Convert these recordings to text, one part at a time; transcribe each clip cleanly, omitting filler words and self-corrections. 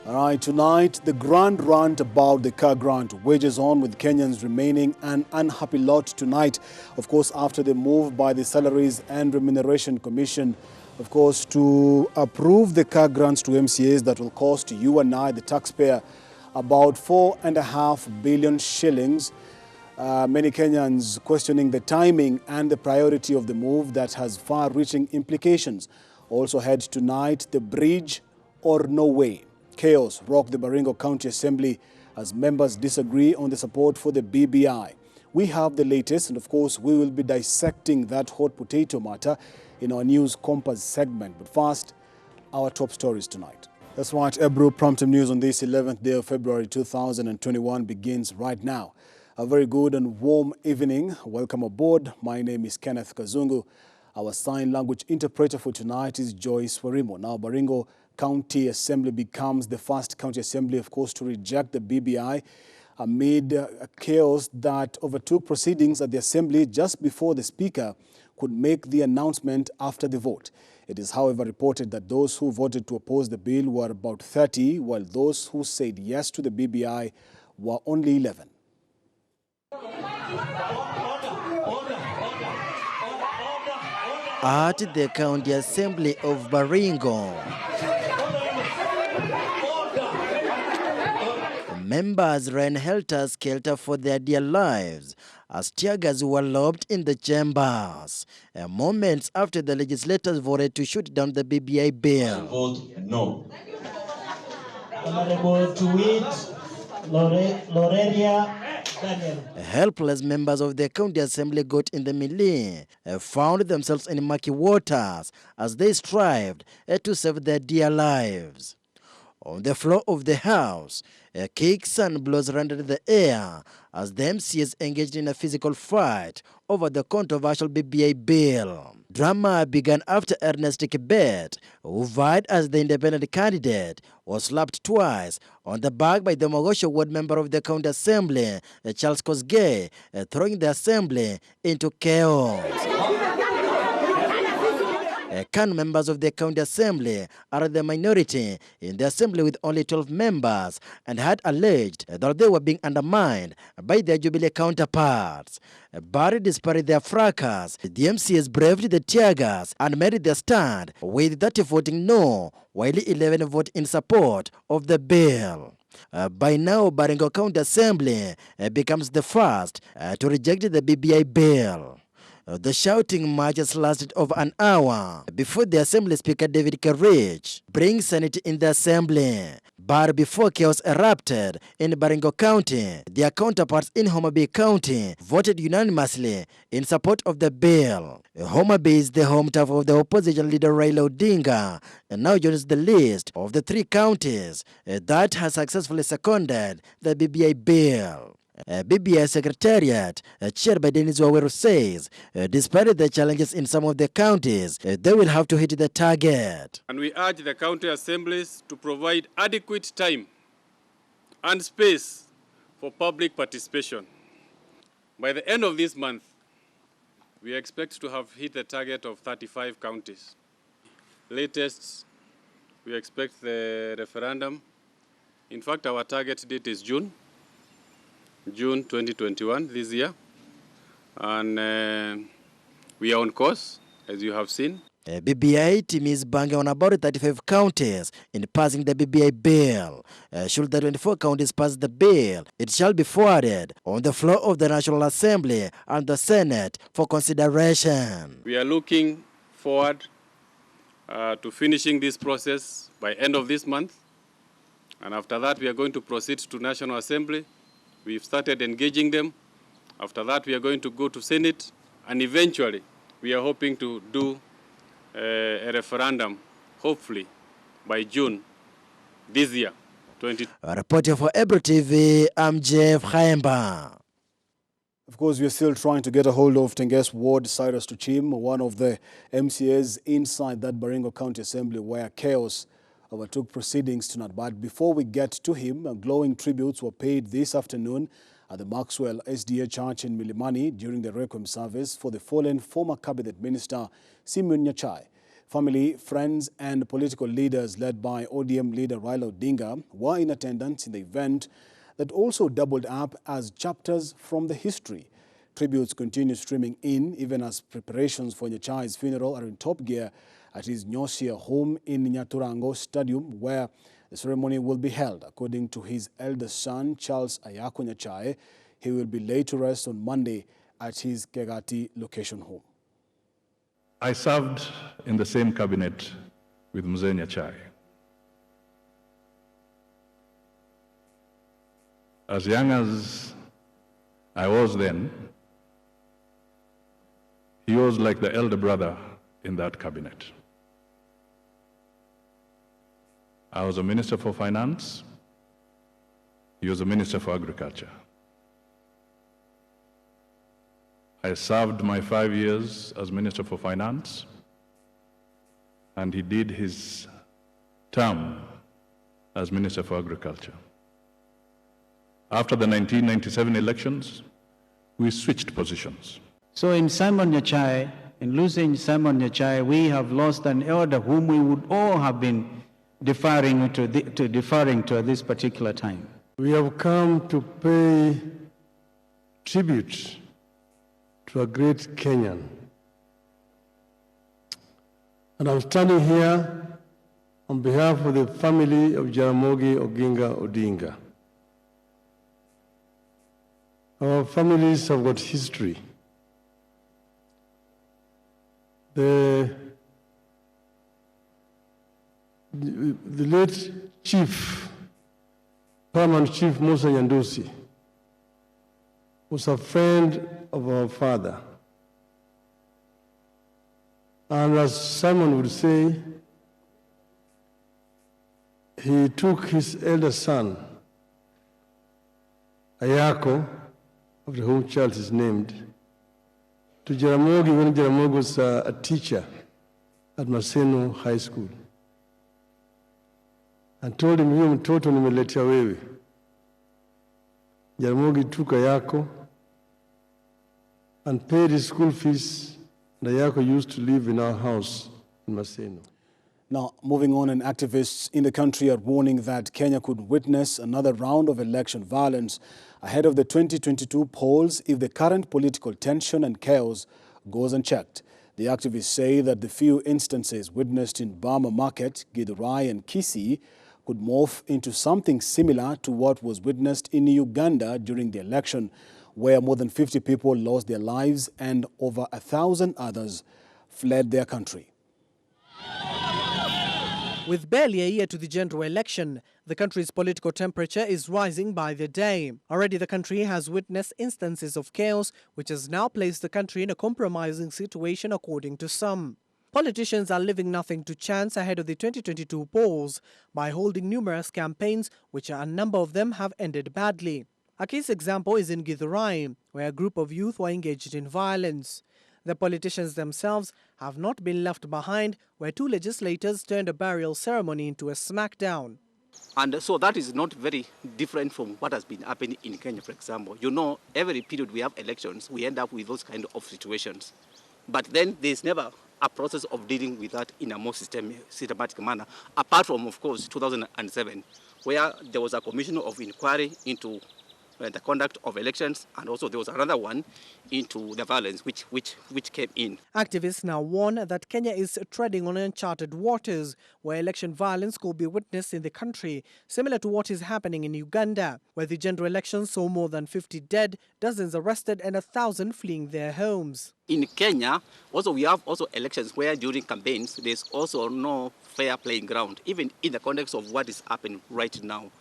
All right, tonight, the grand rant about the car grant wages on, with Kenyans remaining an unhappy lot tonight, of course, after the move by the Salaries and Remuneration Commission, of course, to approve the car grants to MCAs that will cost you and I, the taxpayer, about 4.5 billion shillings. Many Kenyans questioning the timing and the priority of the move that has far-reaching implications. Also ahead tonight, the bridge or no way. Chaos rocked the Baringo County Assembly as members disagree on the support for the BBI. We have the latest, and of course, we will be dissecting that hot potato matter in our News Compass segment. But first, our top stories tonight. That's right, Ebru Promptum News on this 11th day of February 2021 begins right now. A very good and warm evening. Welcome aboard. My name is Kenneth Kazungu. Our sign language interpreter for tonight is Joyce Warimo. Now, Baringo County Assembly becomes the first county assembly, of course, to reject the BBI amid chaos that overtook proceedings at the assembly just before the speaker could make the announcement after the vote. It is, however, reported that those who voted to oppose the bill were about 30, while those who said yes to the BBI were only 11. At the County Assembly of Baringo, members ran helter-skelter for their dear lives as tear gas were lobbed in the chambers, moments after the legislators voted to shoot down the BBI bill. I vote no. Honorable Tweet Loreria Daniel. Helpless members of the County Assembly got in the melee, found themselves in murky waters as they strived to save their dear lives. On the floor of the House, kicks and blows rendered the air as the MCAs engaged in a physical fight over the controversial BBI bill. Drama began after Ernest Kibet, who vied as the independent candidate, was slapped twice on the back by the Mogosho ward member of the County Assembly, Charles Kosgei, throwing the assembly into chaos. Can members of the County Assembly are the minority in the Assembly with only 12 members and had alleged that they were being undermined by their Jubilee counterparts. But despite their fracas, the MCAs braved the tear gas and made their stand, with 30 voting no, while 11 vote in support of the bill. By now, Baringo County Assembly becomes the first to reject the BBI bill. The shouting matches lasted over an hour before the Assembly Speaker David Kerrich brings sanity in the Assembly. But before chaos erupted in Baringo County, their counterparts in Homa Bay County voted unanimously in support of the bill. Homa Bay is the home turf of the opposition leader Raila Odinga and now joins the list of the 3 counties that has successfully seconded the BBI bill. BBI Secretariat, chaired by Dennis Waweru, says, despite the challenges in some of the counties, they will have to hit the target. And we urge the county assemblies to provide adequate time and space for public participation. By the end of this month, we expect to have hit the target of 35 counties. Latest, we expect the referendum. In fact, our target date is June 2021, this year, and we are on course, as you have seen. BBI team is banking on about 35 counties in passing the BBI bill. Should the 24 counties pass the bill, it shall be forwarded on the floor of the National Assembly and the Senate for consideration. We are looking forward to finishing this process by end of this month, and after that we are going to proceed to National Assembly. We've started engaging them. After that, we are going to go to Senate, and eventually, we are hoping to do a referendum, hopefully, by June this year. Reporting for Ebru TV, I'm Jeff Khaemba. Of course, we are still trying to get a hold of Tenges Ward Cyrus Tuchim, one of the MCAs inside that Baringo County Assembly where chaos overtook proceedings tonight. But before we get to him, glowing tributes were paid this afternoon at the Maxwell SDA Church in Milimani during the Requiem service for the fallen former cabinet minister Simeon Nyachai. Family, friends and political leaders led by ODM leader Raila Odinga were in attendance in the event that also doubled up as chapters from the history. Tributes continue streaming in even as preparations for Nyachai's funeral are in top gear at his Nyosia home in Nyaturango Stadium, where the ceremony will be held. According to his eldest son, Charles Ayako Nyachai, he will be laid to rest on Monday at his Kegati location home. I served in the same cabinet with Mzee Nyachai. As young as I was then, he was like the elder brother in that cabinet. I was a minister for finance. He was a minister for agriculture. I served my 5 years as Minister for Finance, and he did his term as Minister for Agriculture. After the 1997 elections, we switched positions. So in Simon Nyachai, in losing Simon Nyachai, we have lost an elder whom we would all have been deferring to at this particular time. We have come to pay tribute to a great Kenyan. And I'm standing here on behalf of the family of Jaramogi Oginga Odinga. Our families have got history. The late Chief, Paramount Chief Musa Nyandusi, was a friend of our father. And as Simon would say, he took his elder son, Ayako, after whom Charles is named, to Jaramogi when Jaramogi was a teacher at Maseno High School, and told him, "Huyo mtoto nimeletea wewe." Jaramogi took Ayako and paid his school fees, and Ayako used to live in our house in Maseno. Now, moving on, and activists in the country are warning that Kenya could witness another round of election violence ahead of the 2022 polls if the current political tension and chaos goes unchecked. The activists say that the few instances witnessed in Bama Market, Githurai and Kisii could morph into something similar to what was witnessed in Uganda during the election, where more than 50 people lost their lives and over 1,000 others fled their country. With barely a year to the general election, the country's political temperature is rising by the day. Already the country has witnessed instances of chaos, which has now placed the country in a compromising situation according to some. Politicians are leaving nothing to chance ahead of the 2022 polls by holding numerous campaigns, which a number of them have ended badly. A case example is in Githurai, where a group of youth were engaged in violence. The politicians themselves have not been left behind, where two legislators turned a burial ceremony into a smackdown. And so that is not very different from what has been happening in Kenya, for example. You know, every period we have elections, we end up with those kind of situations. But then there's never a process of dealing with that in a more systematic manner, apart from, of course, 2007, where there was a commission of inquiry into the conduct of elections, and also there was another one into the violence which came in. Activists now warn that Kenya is treading on uncharted waters, where election violence could be witnessed in the country, similar to what is happening in Uganda, where the general elections saw more than 50 dead, dozens arrested and 1,000 fleeing their homes. In Kenya, also we have also elections where during campaigns there's also no fair playing ground, even in the context of what is happening right now.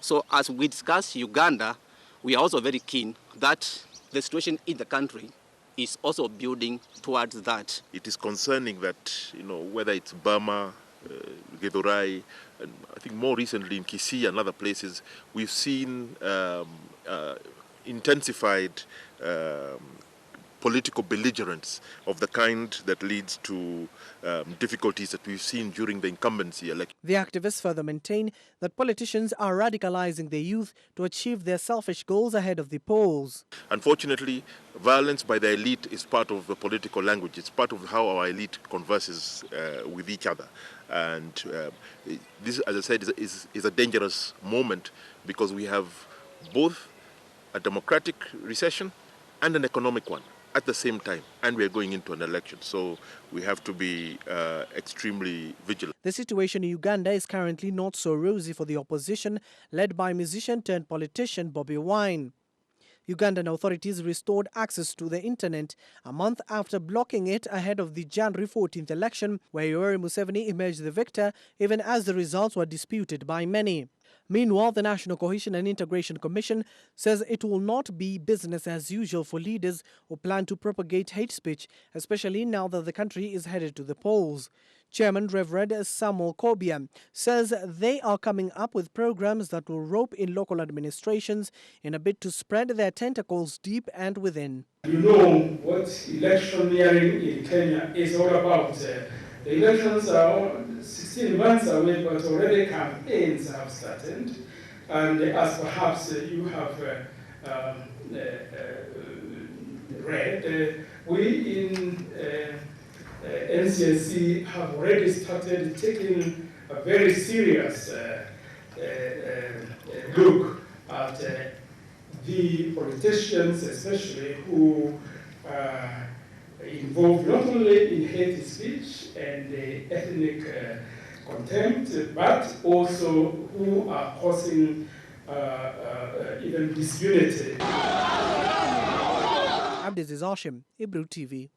So as we discuss Uganda, we are also very keen that the situation in the country is also building towards that. It is concerning that, whether it's Burma, Githurai, and I think more recently in Kisii and other places, we've seen intensified political belligerence of the kind that leads to difficulties that we've seen during the incumbency election. The activists further maintain that politicians are radicalizing their youth to achieve their selfish goals ahead of the polls. Unfortunately, violence by the elite is part of the political language. It's part of how our elite converses with each other. And this, as I said, is a dangerous moment because we have both a democratic recession and an economic one at the same time, and we are going into an election, so we have to be extremely vigilant. The situation in Uganda is currently not so rosy for the opposition, led by musician turned politician Bobi Wine. Ugandan authorities restored access to the internet a month after blocking it ahead of the January 14th election, where Yoweri Museveni emerged the victor, even as the results were disputed by many. Meanwhile, the National Cohesion and Integration Commission says it will not be business as usual for leaders who plan to propagate hate speech, especially now that the country is headed to the polls. Chairman Reverend Samuel Kobia says they are coming up with programs that will rope in local administrations in a bid to spread their tentacles deep and within. You know what electioneering in Kenya is all about. The elections are 16 months away, but already campaigns have started. And as perhaps you have read, we in NCSC have already started taking a very serious look at the politicians, especially who involved not only in hate speech and ethnic contempt, but also who are causing even disunity. Abdiz Hashim, Ebru TV.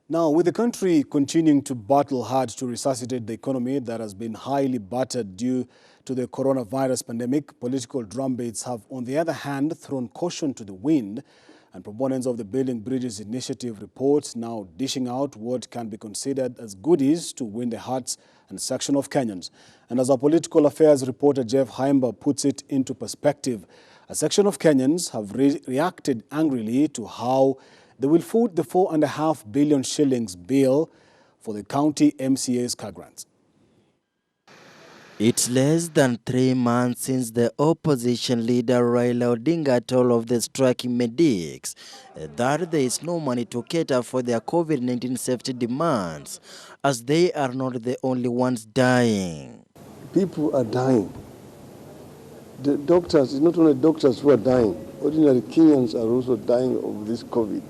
Now, with the country continuing to battle hard to resuscitate the economy that has been highly battered due to the coronavirus pandemic, political drumbeats have, on the other hand, thrown caution to the wind, and proponents of the Building Bridges initiative reports now dishing out what can be considered as goodies to win the hearts and section of Kenyans. And as our political affairs reporter Jeff Haimba puts it into perspective, a section of Kenyans have reacted angrily to how they will foot the 4.5 billion shillings bill for the county MCA's car grants. It's less than 3 months since the opposition leader Raila Odinga told of the striking medics that there is no money to cater for their COVID-19 safety demands, as they are not the only ones dying. People are dying. The doctors, it's not only doctors who are dying, ordinary Kenyans are also dying of this COVID.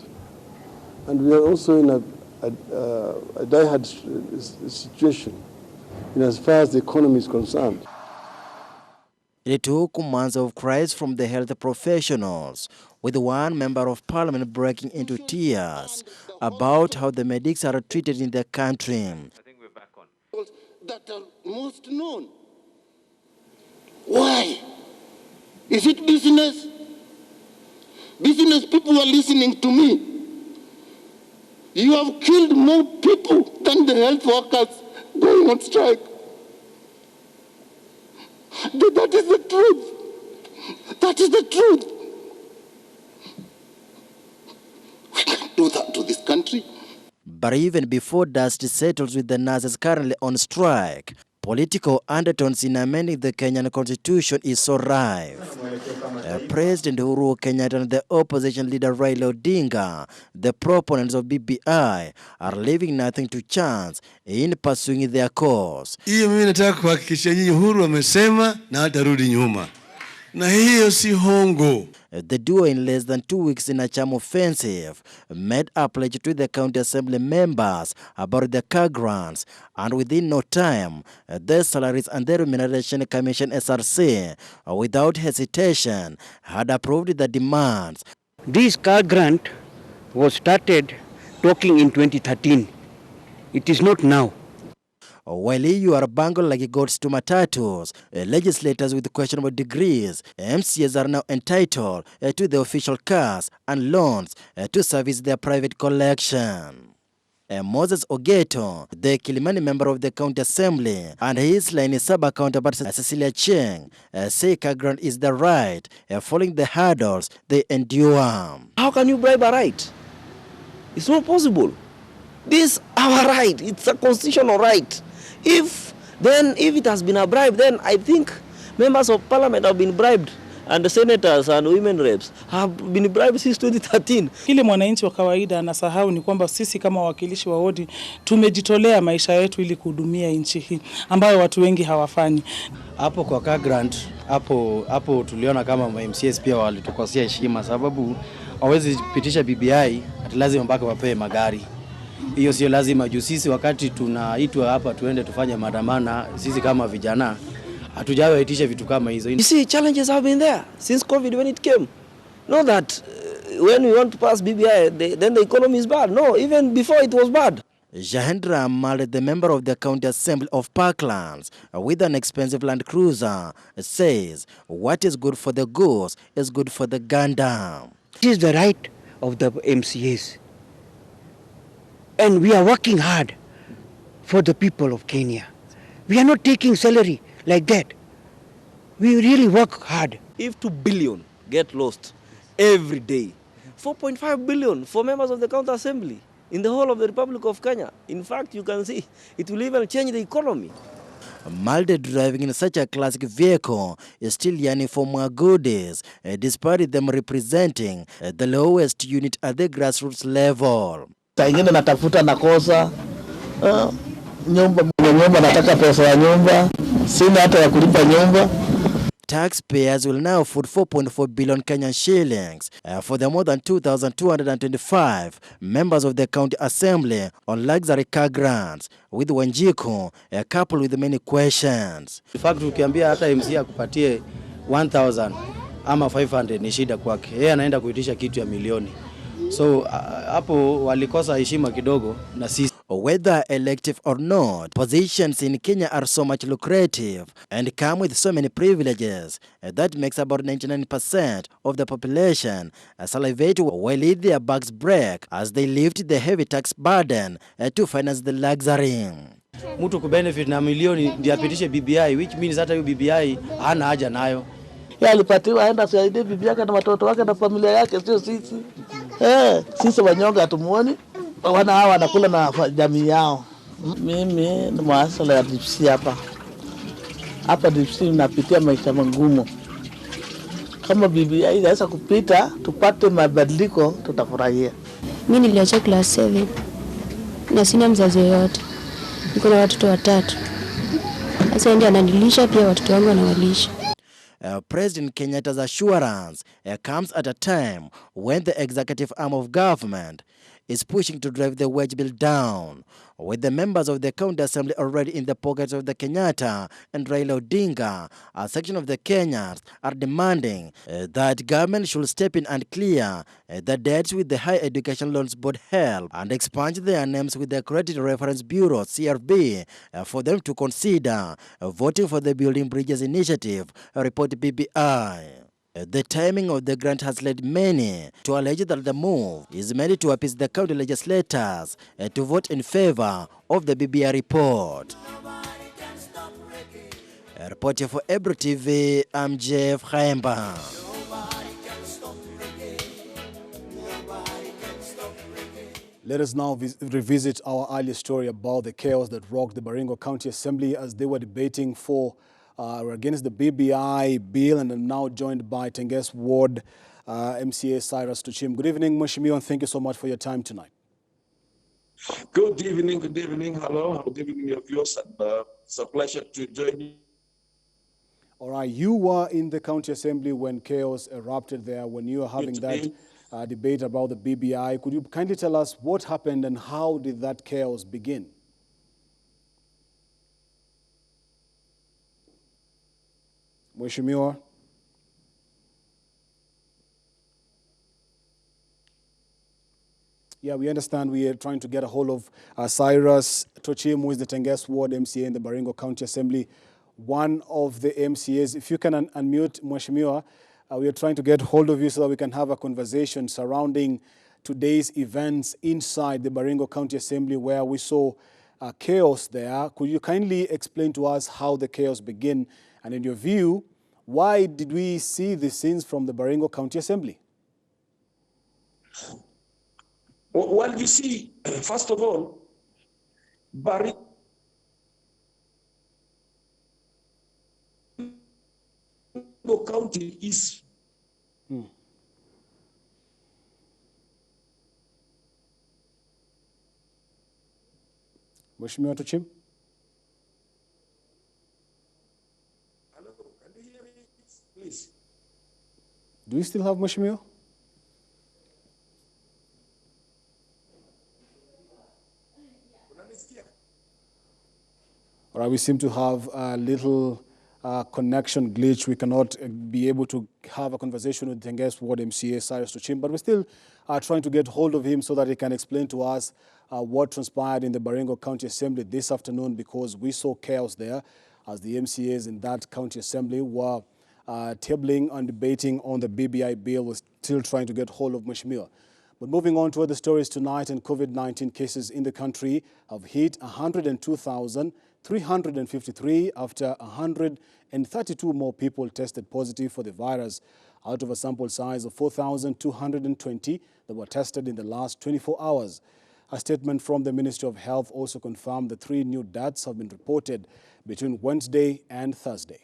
And we are also in a dire situation in as far as the economy is concerned. It took months of cries from the health professionals, with one member of parliament breaking into tears about how the medics are treated in the country. I think we're back on. That are most known. Why? Is it business? Business people are listening to me. You have killed more people than the health workers going on strike. That is the truth. That is the truth. We can't do that to this country. But even before dust settles with the nurses currently on strike, political undertones in amending the Kenyan constitution is so rife. President Uhuru Kenyatta and the opposition leader Raila Odinga, the proponents of BBI, are leaving nothing to chance in pursuing their cause. Hiyo mimi nataka kuhakikisha nyinyi Uhuru amesema na hatarudi nyuma. Na hiyo si hongo. The duo, in less than 2 weeks in a charm offensive, made a pledge to the county assembly members about the car grants, and within no time, the Salaries and the Remuneration Commission SRC, without hesitation, had approved the demands. This car grant was started talking in 2013. It is not now. While you are bangled like goats to matatus, legislators with questionable degrees, MCAs are now entitled to the official cars and loans to service their private collection. Moses Ogeto, the Kilimani member of the County Assembly, and his Laini Saba counterpart Cecilia Cheng, say Kagrant is the right, following the hurdles they endure. How can you bribe a right? It's not possible. This is our right. It's a constitutional right. If it has been a bribe, then I think members of parliament have been bribed, and the senators and women reps have been bribed since 2013. Kile mwananchi wa kawaida anasahau ni kwamba sisi kama wawakilishi wa wodi tumejitolea maisha yetu ili kuhudumia nchi hii ambayo watu wengi hawafanyi. Hapo kwa car grant, hapo tuliona kama MCS pia walitukosea heshima, sababu hawezi pitisha BBI ati lazima mpaka wapewe magari. Hiyo sio lazima, juu sisi wakati tunaitwa hapa tuende tufanye maandamano, sisi kama vijana hatujawahi itisha vitu kama hizo. You see, challenges have been there since COVID when it came. Not that when we want to pass BBI, then the economy is bad. No, even before it was bad. Jahendra Amal, the member of the County Assembly of Parklands, with an expensive Land Cruiser, says what is good for the goose is good for the gander. It is the right of the MCAs. And we are working hard for the people of Kenya. We are not taking salary like that. We really work hard. If 2 billion get lost every day, 4.5 billion for members of the County Assembly in the whole of the Republic of Kenya. In fact, you can see it will even change the economy. Malde driving in such a classic vehicle is still yearning for more goodies, despite them representing the lowest unit at the grassroots level. Ingine natafuta nakosa nyumba nataka pesa ya nyumba, sina hata ya kulipa nyumba. Taxpayers will now foot 4.4 billion Kenyan shillings for the more than 2,225 members of the County Assembly on luxury car grants, with Wanjiku coupled with many questions. In fact, ukiambia hata MC akupatie 1,000 ama 500 ni shida kwake. Yeye anaenda kuitisha kitu ya milioni. So hapo walikosa heshima kidogo na sisi. Whether elective or not, positions in Kenya are so much lucrative and come with so many privileges that makes about 99% of the population salivate while their backs break as they lift the heavy tax burden to finance the luxury. Mtu kubenefit na milioni ndiye apitishe BBI, which means hata hiyo BBI hana haja nayo. Yeye alipatiwa aenda saidie bibi yake na watoto wake na familia yake, sio sisi. Sisi wanyonge hatumuoni. Wana hawa wanakula na jamii yao. Mimi ni masuala ya DPC hapa. Hapa DPC napitia maisha magumu. Kama BBI inaweza kupita, tupate mabadiliko, tutafurahia. Mimi niliacha class 7 na sina mzazi yoyote. Niko na watoto 3. Sasa ndiye ananilisha, pia watoto wangu anawalisha. President Kenyatta's assurance comes at a time when the executive arm of government is pushing to drive the wage bill down, with the members of the County Assembly already in the pockets of the Kenyatta and Raila Odinga. A section of the Kenyans are demanding that government should step in and clear the debts with the Higher Education Loans Board help and expunge their names with the Credit Reference Bureau (CRB) for them to consider voting for the Building Bridges Initiative, report BBI. The timing of the grant has led many to allege that the move is meant to appease the county legislators to vote in favor of the BBI report. Reporting for Ebru TV, I'm Jeff Khaemba. Let us now revisit our earlier story about the chaos that rocked the Baringo County Assembly as they were debating for against the BBI bill, and I'm now joined by Tenges Ward MCA Cyrus Tuchim. Good evening, Mheshimiwa, and thank you so much for your time tonight. Good evening, hello, good evening, your viewers, and it's a pleasure to join you. All right, you were in the County Assembly when chaos erupted there, when you were having that debate about the BBI. Could you kindly tell us what happened and how did that chaos begin? Mheshimiwa. Yeah, we understand we are trying to get a hold of Cyrus Tochim, who is the Tenges Ward MCA in the Baringo County Assembly, one of the MCAs. If you can unmute, Mheshimiwa, we are trying to get hold of you so that we can have a conversation surrounding today's events inside the Baringo County Assembly, where we saw chaos there. Could you kindly explain to us how the chaos began? And in your view, why did we see the scenes from the Baringo County Assembly? Well, you see, first of all, Baringo County is Mheshimiwa Tuchim? Hello, can you hear me, please? Do you still have Mheshimiwa? All right, we seem to have a little connection glitch. We cannot be able to have a conversation with Tenges Ward MCA Cyrus Tuchim, but we're still trying to get hold of him so that he can explain to us what transpired in the Baringo County Assembly this afternoon, because we saw chaos there as the MCAs in that county assembly were tabling and debating on the BBI bill. We're still trying to get hold of Mheshimiwa. But moving on to other stories tonight, and COVID-19 cases in the country have hit 102,353 after 132 more people tested positive for the virus out of a sample size of 4,220 that were tested in the last 24 hours. A statement from the Ministry of Health also confirmed that 3 new deaths have been reported between Wednesday and Thursday.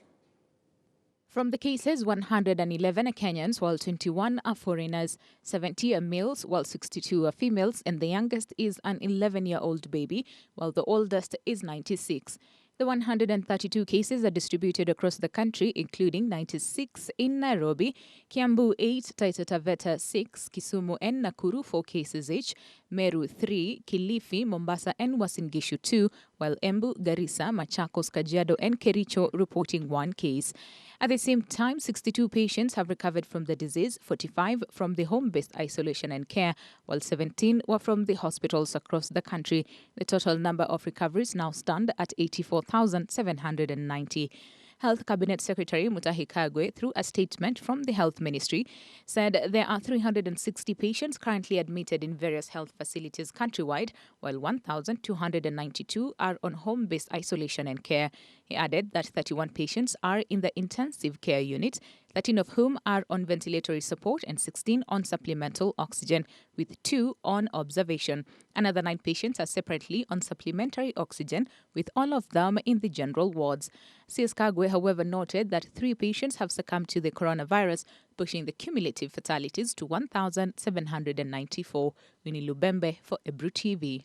From the cases, 111 are Kenyans, while 21 are foreigners. 70 are males, while 62 are females, and the youngest is an 11-year-old baby, while the oldest is 96. The 132 cases are distributed across the country, including 96 in Nairobi, Kiambu 8, Taita Taveta 6, Kisumu and Nakuru 4 cases each, Meru 3, Kilifi, Mombasa and Uasin Gishu 2, while Embu, Garissa, Machakos, Kajiado and Kericho reporting 1 case. At the same time, 62 patients have recovered from the disease, 45 from the home-based isolation and care, while 17 were from the hospitals across the country. The total number of recoveries now stand at 84,790. Health Cabinet Secretary Mutahi Kagwe, through a statement from the Health Ministry, said there are 360 patients currently admitted in various health facilities countrywide, while 1,292 are on home-based isolation and care. He added that 31 patients are in the intensive care unit, 13 of whom are on ventilatory support and 16 on supplemental oxygen, with 2 on observation. Another 9 patients are separately on supplementary oxygen, with all of them in the general wards. CS Kagwe, however, noted that 3 patients have succumbed to the coronavirus, pushing the cumulative fatalities to 1,794. Winnie Lubembe for Ebru TV.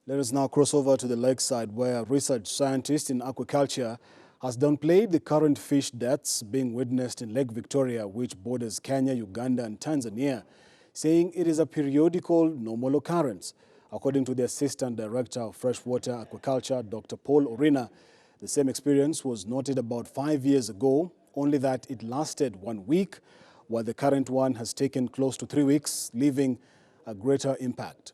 Let us now cross over to the lakeside, where a research scientist in aquaculture has downplayed the current fish deaths being witnessed in Lake Victoria, which borders Kenya, Uganda and Tanzania, saying it is a periodical, normal occurrence. According to the Assistant Director of Freshwater Aquaculture, Dr. Paul Orina, the same experience was noted about 5 years ago, only that it lasted 1 week, while the current one has taken close to 3 weeks, leaving a greater impact.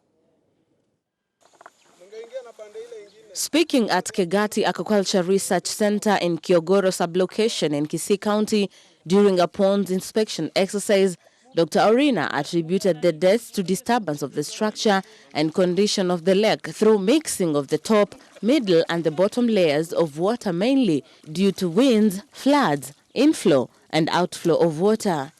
Speaking at Kegati Aquaculture Research Center in Kiogoro sublocation in Kisii County during a ponds inspection exercise, Dr. Orina attributed the deaths to disturbance of the structure and condition of the lake through mixing of the top, middle and the bottom layers of water, mainly due to winds, floods, inflow and outflow of water.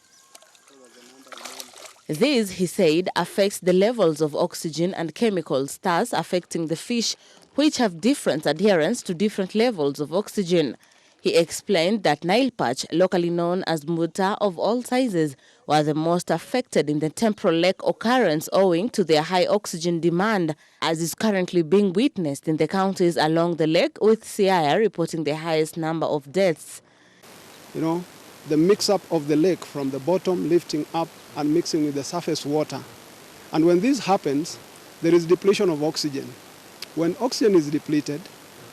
This, he said, affects the levels of oxygen and chemicals, thus affecting the fish, which have different adherence to different levels of oxygen. He explained that Nile perch, locally known as muta of all sizes, were the most affected in the temporal lake occurrence owing to their high oxygen demand, as is currently being witnessed in the counties along the lake, with Siaya reporting the highest number of deaths. You know, the mix-up of the lake from the bottom lifting up and mixing with the surface water. And when this happens, there is depletion of oxygen. When oxygen is depleted,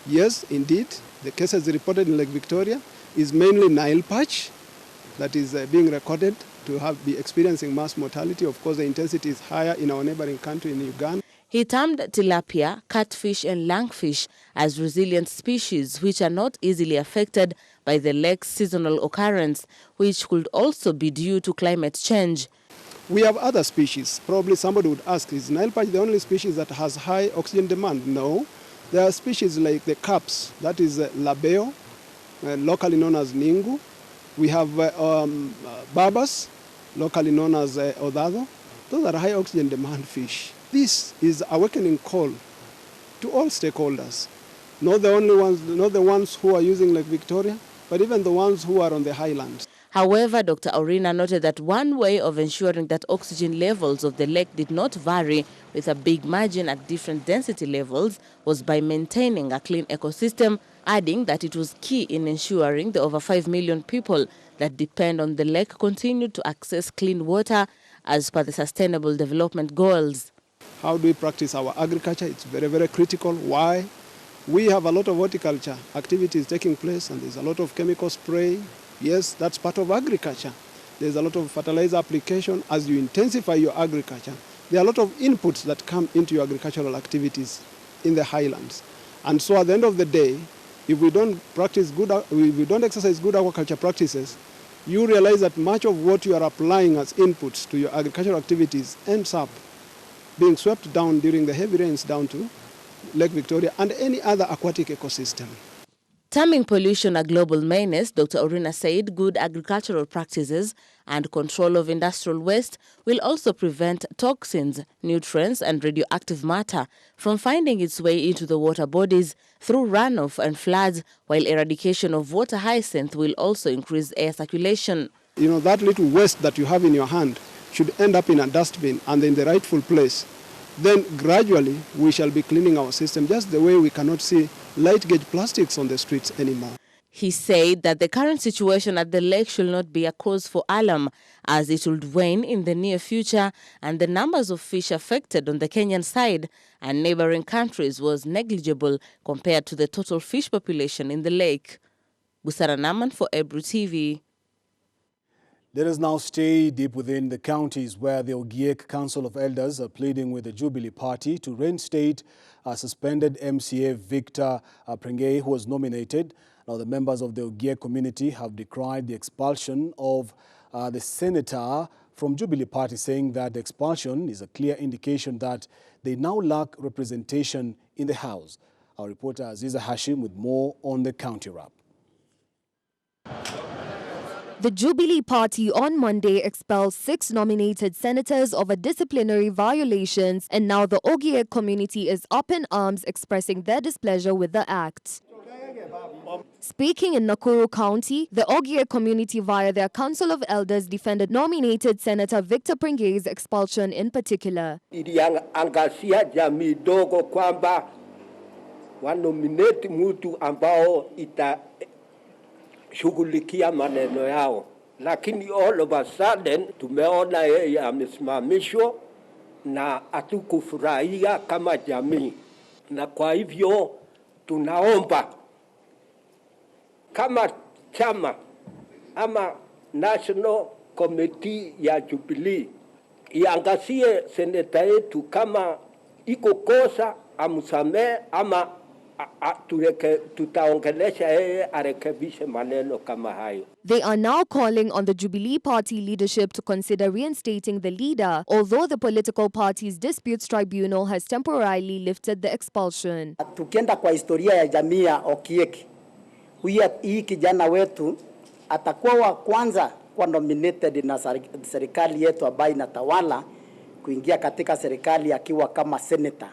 yes, indeed, the cases reported in Lake Victoria is mainly Nile perch that is being recorded to be experiencing mass mortality. Of course, the intensity is higher in our neighboring country in Uganda. He termed tilapia, catfish and langfish as resilient species which are not easily affected by the lake's seasonal occurrence, which could also be due to climate change. We have other species. Probably somebody would ask, is Nile perch the only species that has high oxygen demand? No. There are species like the carps, that is labeo, locally known as ningu. We have barbas, locally known as odado. Those are high oxygen demand fish. This is awakening call to all stakeholders, not the ones who are using Lake Victoria, but even the ones who are on the highlands. However, Dr. Orina noted that one way of ensuring that oxygen levels of the lake did not vary with a big margin at different density levels was by maintaining a clean ecosystem, adding that it was key in ensuring the over 5 million people that depend on the lake continued to access clean water as per the Sustainable Development Goals. How do we practice our agriculture? It's very, very critical. Why? We have a lot of horticulture activities taking place, and there's a lot of chemical spray. Yes, that's part of agriculture. There's a lot of fertilizer application. As you intensify your agriculture, there are a lot of inputs that come into your agricultural activities in the highlands. And so at the end of the day, if we don't exercise good agriculture practices, you realize that much of what you are applying as inputs to your agricultural activities ends up being swept down during the heavy rains down to Lake Victoria and any other aquatic ecosystem. Terming pollution a global menace, Dr. Orina said good agricultural practices and control of industrial waste will also prevent toxins, nutrients and radioactive matter from finding its way into the water bodies through runoff and floods, while eradication of water hyacinth will also increase air circulation. You know, that little waste that you have in your hand should end up in a dustbin and in the rightful place. Then gradually we shall be cleaning our system just the way we cannot see light gauge plastics on the streets anymore. He said that the current situation at the lake should not be a cause for alarm, as it would wane in the near future, and the numbers of fish affected on the Kenyan side and neighboring countries was negligible compared to the total fish population in the lake. Busara Naman for Ebru TV. Let us now stay deep within the counties where the Ogiek Council of Elders are pleading with the Jubilee Party to reinstate suspended MCA Victor Prengei, who was nominated. Now, the members of the Ogiek community have decried the expulsion of the senator from Jubilee Party, saying that the expulsion is a clear indication that they now lack representation in the House. Our reporter Aziza Hashim with more on the county wrap. The Jubilee Party on Monday expelled 6 nominated senators over disciplinary violations, and now the Ogiek community is up in arms expressing their displeasure with the act. Speaking in Nakuru County, the Ogiek community via their Council of Elders defended nominated Senator Victor Prengei's expulsion in particular. Iliangazia jamii dogo kwamba wanominate mtu ambao shughulikia maneno yao, lakini all of a sudden tumeona yeye amesimamishwa na hatukufurahia kama jamii, na kwa hivyo tunaomba kama chama ama National Committee ya Jubilee iangazie seneta yetu, kama iko kosa amsamee ama tutaongelesha yeye arekebishe maneno kama hayo. They are now calling on the Jubilee Party leadership to consider reinstating the leader, although the political party's disputes tribunal has temporarily lifted the expulsion. Tukienda kwa historia ya jamii ya Ogiek, hii kijana wetu atakuwa wa kwanza kwa nominated na serikali yetu ambayo inatawala kuingia katika serikali akiwa kama senator.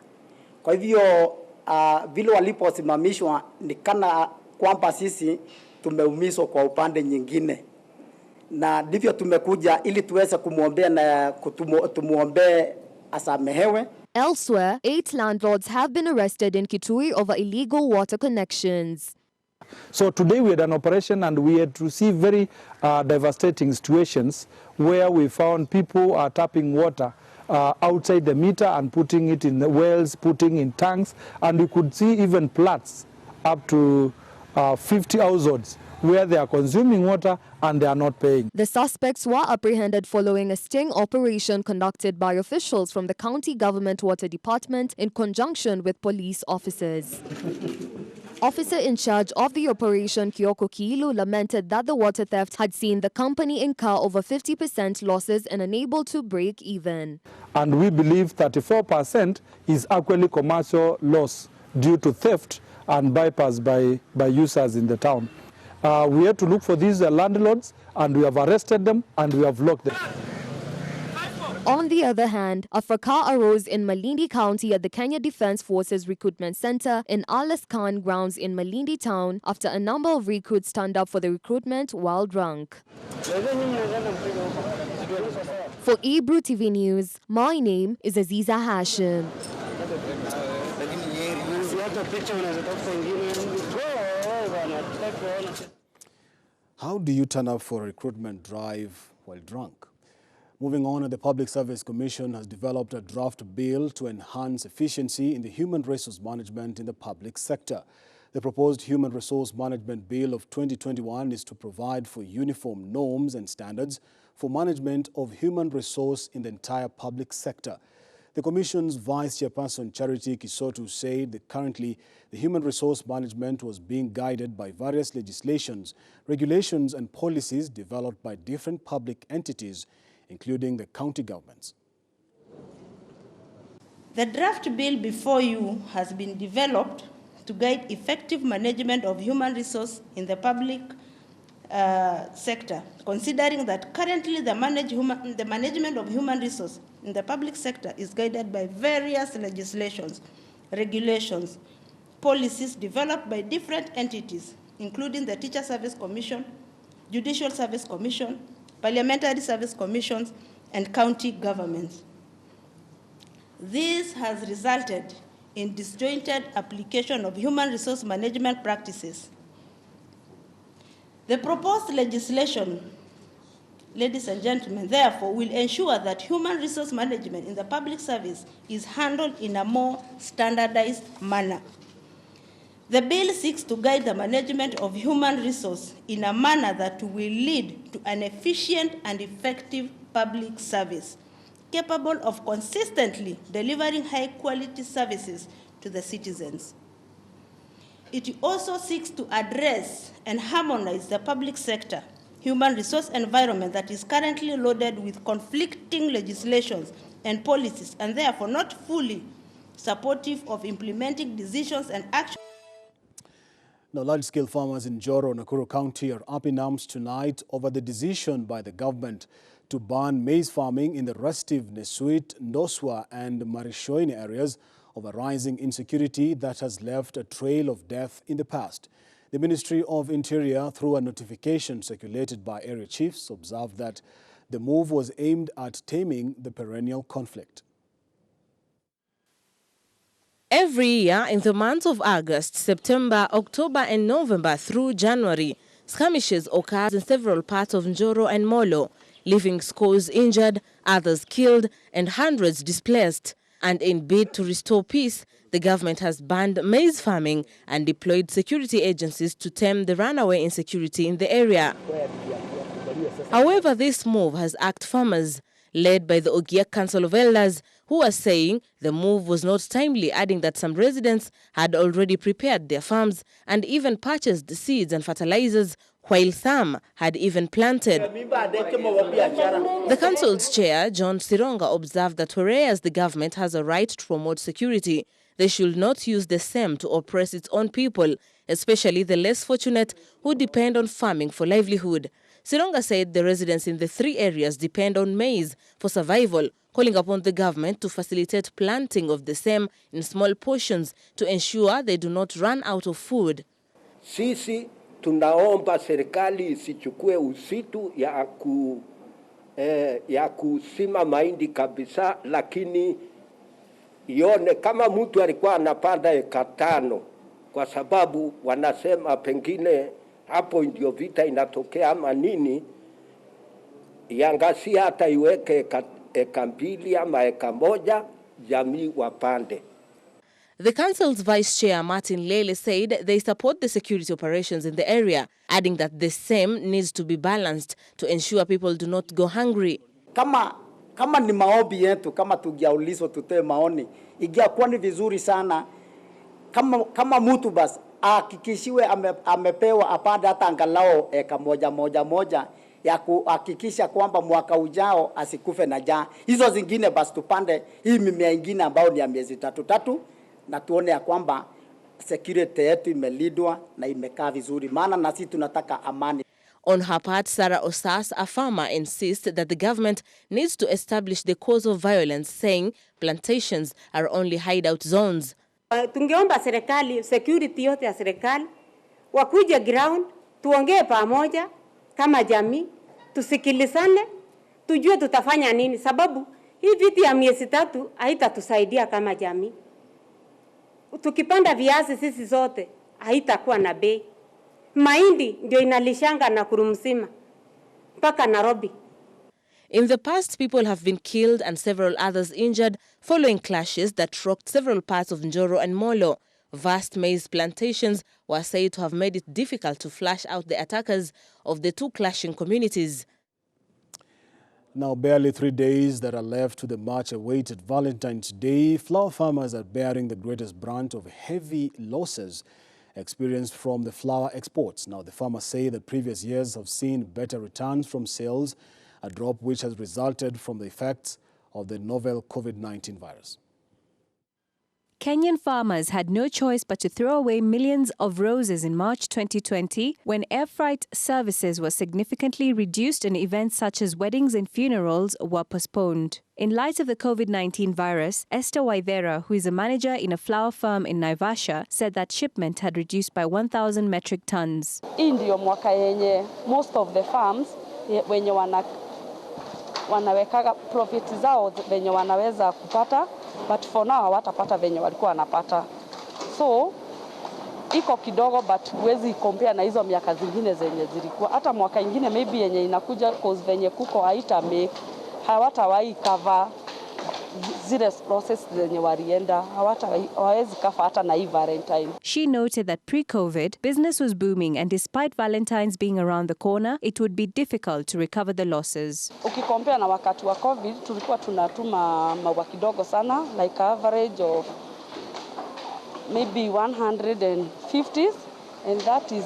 Kwa hivyo vile waliposimamishwa ni kana kwamba sisi tumeumizwa kwa upande nyingine, na ndivyo tumekuja ili tuweze kumwombea na tumuombee asamehewe. Elsewhere, 8 landlords have been arrested in Kitui over illegal water connections. So today we had an operation and we had to see very devastating situations where we found people are tapping water outside the meter and putting it in the wells, putting in tanks, and we could see even plots up to 50 households where they are consuming water and they are not paying. The suspects were apprehended following a sting operation conducted by officials from the county government water department in conjunction with police officers. Officer in charge of the operation, Kyoko Kiilu, lamented that the water theft had seen the company incur over 50% losses and unable to break even. And we believe 34% is actually commercial loss due to theft and bypass by users in the town. We had to look for these landlords, and we have arrested them and we have locked them. On the other hand, a fracas arose in Malindi County at the Kenya Defence Forces Recruitment Center in Alaskan grounds in Malindi town after a number of recruits turned up for the recruitment while drunk. For Ebru TV News, my name is Aziza Hashim. How do you turn up for a recruitment drive while drunk? Moving on, the Public Service Commission has developed a draft bill to enhance efficiency in the human resource management in the public sector. The proposed Human Resource Management Bill of 2021 is to provide for uniform norms and standards for management of human resource in the entire public sector. The Commission's Vice Chairperson Charity Kisotu said that currently the human resource management was being guided by various legislations, regulations and policies developed by different public entities, including the county governments. The draft bill before you has been developed to guide effective management of human resource in the public sector, considering that currently the management of human resource in the public sector is guided by various legislations, regulations, policies developed by different entities, including the Teacher Service Commission, Judicial Service Commission, Parliamentary Service Commissions, and county governments. This has resulted in disjointed application of human resource management practices. The proposed legislation, ladies and gentlemen, therefore, will ensure that human resource management in the public service is handled in a more standardized manner. The bill seeks to guide the management of human resource in a manner that will lead to an efficient and effective public service, capable of consistently delivering high-quality services to the citizens. It also seeks to address and harmonize the public sector human resource environment that is currently loaded with conflicting legislations and policies, and therefore not fully supportive of implementing decisions and actions. Now, large-scale farmers in Joro, Nakuru County are up in arms tonight over the decision by the government to ban maize farming in the restive Nesuit, Ndoswa and Marishoini areas over rising insecurity that has left a trail of death in the past. The Ministry of Interior, through a notification circulated by area chiefs, observed that the move was aimed at taming the perennial conflict. Every year in the months of August, September, October and November through January, skirmishes occur in several parts of Njoro and Molo, leaving scores injured, others killed and hundreds displaced. And in bid to restore peace, the government has banned maize farming and deployed security agencies to tame the runaway insecurity in the area. However, this move has irked farmers, led by the Ogiek Council of Elders, who are saying the move was not timely, adding that some residents had already prepared their farms and even purchased seeds and fertilizers, while some had even planted. The council's chair, John Sironga, observed that whereas the government has a right to promote security, they should not use the same to oppress its own people, especially the less fortunate who depend on farming for livelihood. Sironga said the residents in the three areas depend on maize for survival, calling upon the government to facilitate planting of the same in small portions to ensure they do not run out of food. Sisi tunaomba serikali isichukue usitu ya kusima mahindi kabisa, lakini ione kama mtu alikuwa anapanda eka 5, kwa sababu wanasema pengine hapo ndio vita inatokea ama nini, iangasia hata iweke eka 2 ama eka 1, jamii wapande. The council's vice chair, Martin Lele, said they support the security operations in the area, adding that the same needs to be balanced to ensure people do not go hungry. Kama ni maombi yetu, kama tungeulizwa tutoe maoni, ingekuwa ni vizuri sana kama mtu basi hakikishiwe amepewa apande hata angalau eka moja ya kuhakikisha kwamba mwaka ujao asikufe na njaa. Hizo zingine basi tupande hii mimea ingine ambayo ni ya miezi tatu na tuone ya kwamba security yetu imelindwa na imekaa vizuri, maana na sisi tunataka amani. On her part, Sarah Osas, a farmer, insists that the government needs to establish the cause of violence, saying plantations are only hideout zones. Tungeomba serikali, security yote ya serikali, wakuje ground, tuongee pamoja kama jamii, tusikilizane, tujue tutafanya nini, sababu hii vita ya miezi 3 haitatusaidia kama jamii. Tukipanda viazi sisi zote haitakuwa na bei. Mahindi ndio inalishanga na kurumsima mpaka Nairobi. In the past, people have been killed and several others injured following clashes that rocked several parts of Njoro and Molo. Vast maize plantations were said to have made it difficult to flush out the attackers of the two clashing communities. Now, barely 3 days that are left to the much-awaited Valentine's Day, flower farmers are bearing the greatest brunt of heavy losses experienced from the flower exports. Now, the farmers say that previous years have seen better returns from sales, a drop which has resulted from the effects of the novel COVID-19 virus. Kenyan farmers had no choice but to throw away millions of roses in March 2020 when air freight services were significantly reduced and events such as weddings and funerals were postponed. In light of the COVID-19 virus, Esther Waithera, who is a manager in a flower farm in Naivasha, said that shipment had reduced by 1,000 metric tons. Hii ndio mwaka yenye most of the farms wenye wanawekaga profit zao venye wanaweza kupata, but for now hawatapata venye walikuwa wanapata. So iko kidogo, but huwezi compare na hizo miaka zingine zenye zilikuwa. Hata mwaka ingine maybe yenye inakuja cause venye kuko haita make, hawatawahi cover zile process zenye walienda, hawawezi cover hata na hii Valentine. She noted that pre-COVID, business was booming, and despite Valentine's being around the corner, it would be difficult to recover the losses. Ukikompea na wakati wa COVID, tulikuwa tunatuma maua kidogo sana, like average of maybe 150, and that is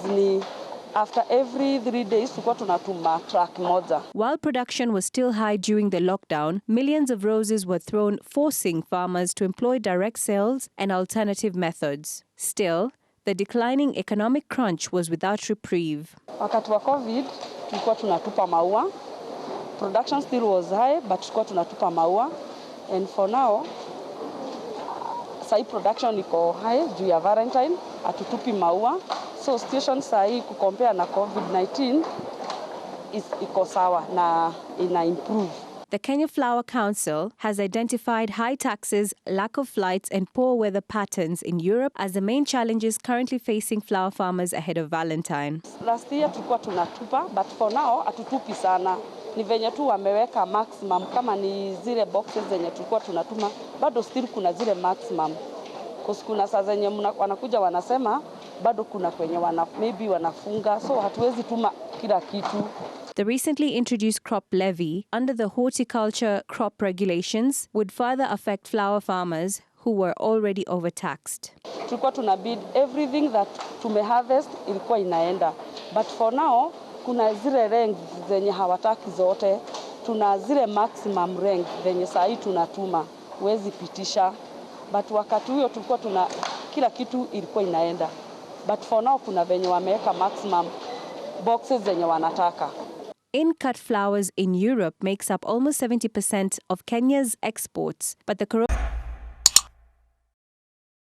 after every 3 days tulikuwa tunatuma truck moja. While production was still high during the lockdown, millions of roses were thrown, forcing farmers to employ direct sales and alternative methods. Still, the declining economic crunch was without reprieve. Wakati wa COVID, tulikuwa tunatupa maua. Production still was high, but tulikuwa tunatupa maua. And for now, sai production iko high juu ya Valentine, atutupi maua. So situation sai kukompea na COVID-19 iko sawa na ina improve. The Kenya Flower Council has identified high taxes, lack of flights, and poor weather patterns in Europe as the main challenges currently facing flower farmers ahead of Valentine. Last year tulikuwa tunatupa, but for now atutupi sana. Ni venye tu wameweka maximum, kama ni zile boxes zenye tulikuwa tunatuma, bado still kuna zile maximum. Kuna saa zenye wanakuja wanasema bado kuna kwenye maybe wanafunga, so hatuwezi tuma kila kitu. The recently introduced crop levy under the horticulture crop regulations would further affect flower farmers who were already overtaxed. Tulikuwa tunabid everything that tumeharvest ilikuwa inaenda, but for now kuna zile range zenye hawataki zote, tuna zile maximum range zenye saa hii tunatuma, huwezi pitisha, but wakati huo tulikuwa kila kitu ilikuwa inaenda, but for now kuna venye wameweka maximum boxes zenye wanataka. In-cut flowers in Europe makes up almost 70% of Kenya's exports, but the